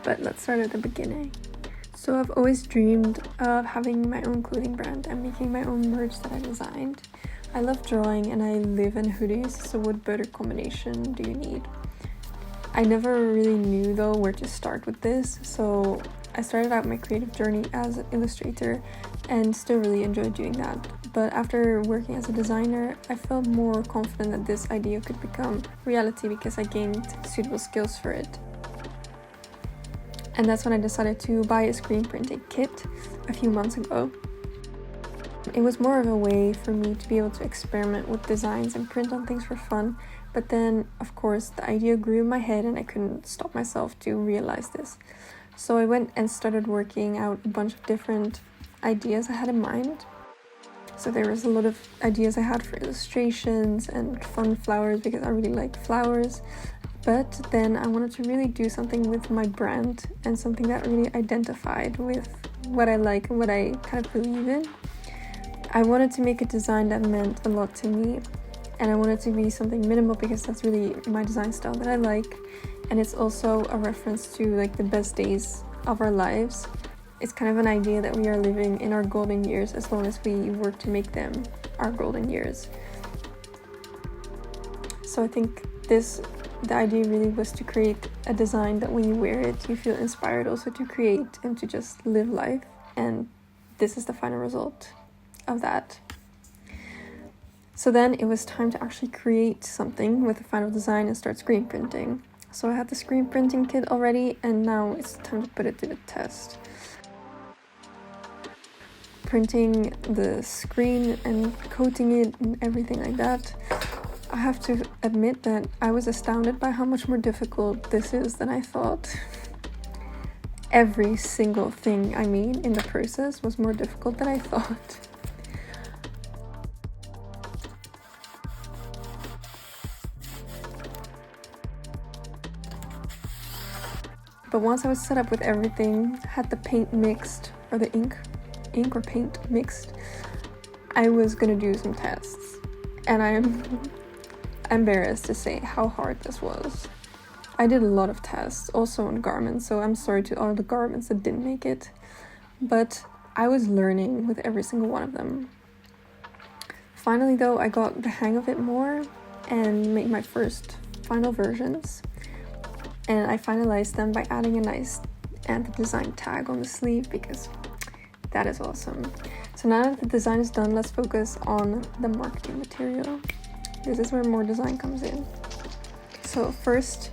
but let's start at the beginning. So I've always dreamed of having my own clothing brand and making my own merch that I designed. I love drawing and I live in hoodies, so what better combination do you need? I never really knew though where to start with this, so I started out my creative journey as an illustrator and still really enjoy doing that. But after working as a designer, I felt more confident that this idea could become reality because I gained suitable skills for it. And that's when I decided to buy a screen printing kit a few months ago. It was more of a way for me to be able to experiment with designs and print on things for fun, but then of course the idea grew in my head and I couldn't stop myself to realize this. So I went and started working out a bunch of different ideas I had in mind. So there was a lot of ideas I had for illustrations and fun flowers because I really like flowers. But then I wanted to really do something with my brand and something that really identified with what I like and what I kind of believe in. I wanted to make a design that meant a lot to me, and I wanted to be something minimal because that's really my design style that I like, and it's also a reference to like the best days of our lives. It's kind of an idea that we are living in our golden years as long as we work to make them our golden years. So I think the idea really was to create a design that when you wear it, you feel inspired also to create and to just live life, and this is the final result of that. So then it was time to actually create something with the final design and start screen printing. So I had the screen printing kit already, and now it's time to put it to the test. Printing the screen and coating it and everything like that. I have to admit that I was astounded by how much more difficult this is than I thought. Every single thing I made in the process was more difficult than I thought. But once I was set up with everything, had the paint mixed, or the ink or paint mixed, I was gonna do some tests. And I'm embarrassed to say how hard this was. I did a lot of tests, also on garments, so I'm sorry to all the garments that didn't make it. But I was learning with every single one of them. Finally though, I got the hang of it more and made my first final versions. And I finalized them by adding a nice anti-design tag on the sleeve because that is awesome. So now that the design is done, let's focus on the marketing material. This is where more design comes in. So first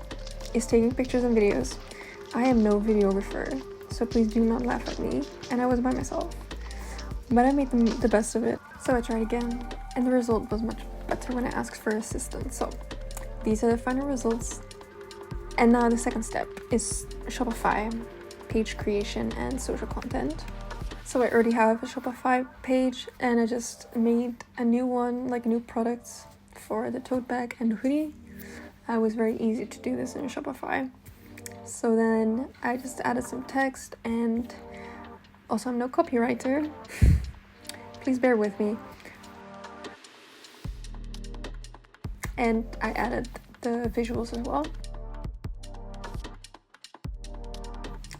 is taking pictures and videos. I am no videographer, so please do not laugh at me. And I was by myself. But I made the best of it. So I tried again, and the result was much better when I asked for assistance. So these are the final results. And now the second step is Shopify, page creation and social content. So I already have a Shopify page and I just made a new one, like new products for the tote bag and hoodie. It was very easy to do this in Shopify. So then I just added some text, and also I'm no copywriter. Please bear with me. And I added the visuals as well.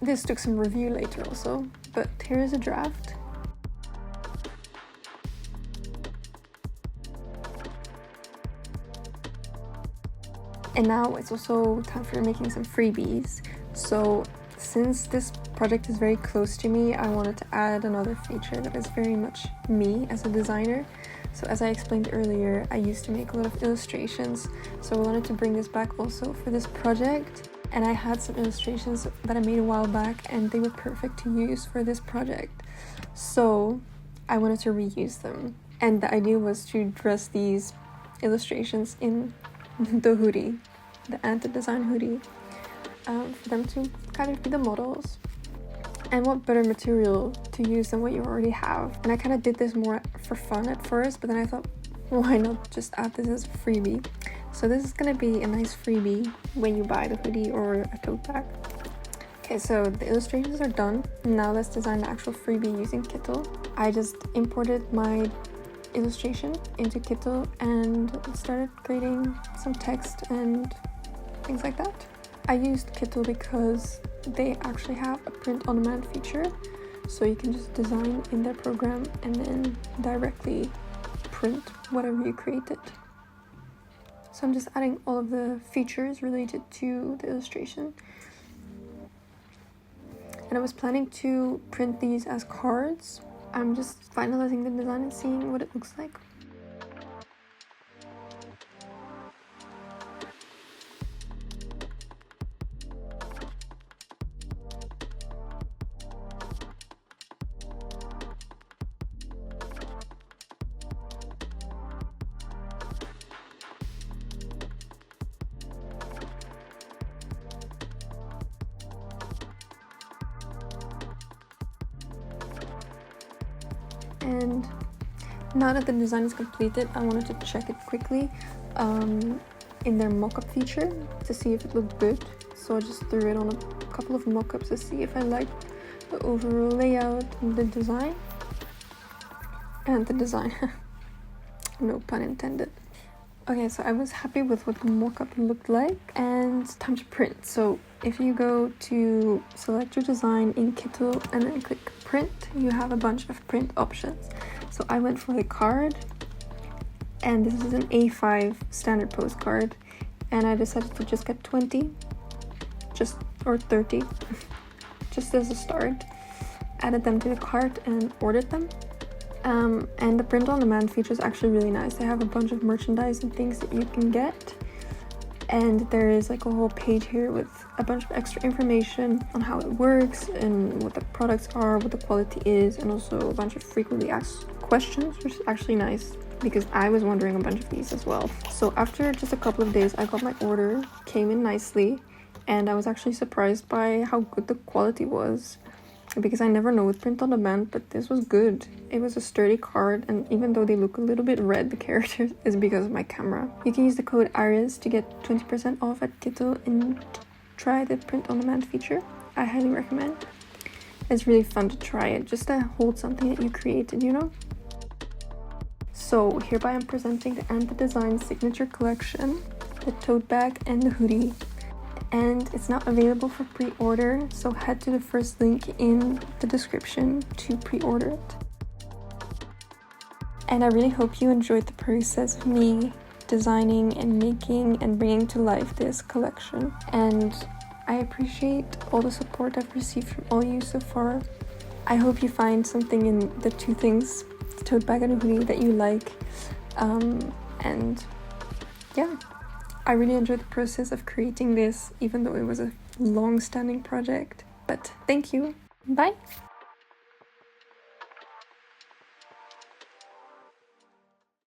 This took some review later also, but here is a draft. And now it's also time for making some freebies. So since this project is very close to me, I wanted to add another feature that is very much me as a designer. So as I explained earlier, I used to make a lot of illustrations, so I wanted to bring this back also for this project. And I had some illustrations that I made a while back and they were perfect to use for this project. So I wanted to reuse them. And the idea was to dress these illustrations in the hoodie, the anti-design hoodie, for them to kind of be the models. And what better material to use than what you already have? And I kind of did this more for fun at first, but then I thought, why not just add this as a freebie? So this is gonna be a nice freebie when you buy the hoodie or a tote bag. Okay, so the illustrations are done. Now let's design the actual freebie using Kittle. I just imported my illustration into Kittle and started creating some text and things like that. I used Kittle because they actually have a print on demand feature, so you can just design in their program and then directly print whatever you created. So I'm just adding all of the features related to the illustration. And I was planning to print these as cards. I'm just finalizing the design and seeing what it looks like. And now that the design is completed, I wanted to check it quickly in their mockup feature to see if it looked good. So I just threw it on a couple of mockups to see if I liked the overall layout and the design. No pun intended. Okay, so I was happy with what the mockup looked like, and it's time to print. So if you go to select your design in Kittle and then click print, you have a bunch of print options. So I went for the card, and this is an A5 standard postcard, and I decided to just get 20, or 30, just as a start. Added them to the cart and ordered them. And the print on demand feature is actually really nice. They have a bunch of merchandise and things that you can get, and there is like a whole page here with a bunch of extra information on how it works and what the products are, what the quality is, and also a bunch of frequently asked questions, which is actually nice because I was wondering a bunch of these as well. So after just a couple of days, I got my order, came in nicely, and I was actually surprised by how good the quality was, because I never know with print on demand, but this was good. It was a sturdy card, and even though they look a little bit red, the characters, is because of my camera. You can use the code IRIS to get 20% off at Kittle and try the print on demand feature. I highly recommend. It's really fun to try it, just to hold something that you created, you know? So hereby I'm presenting the Anthe Designs signature collection, the tote bag and the hoodie. And it's not available for pre-order, so head to the first link in the description to pre-order it. And I really hope you enjoyed the process of me designing and making and bringing to life this collection. And I appreciate all the support I've received from all you so far. I hope you find something in the two things, the tote bag and the hoodie, that you like. And yeah. I really enjoyed the process of creating this, even though it was a long-standing project. But thank you. Bye!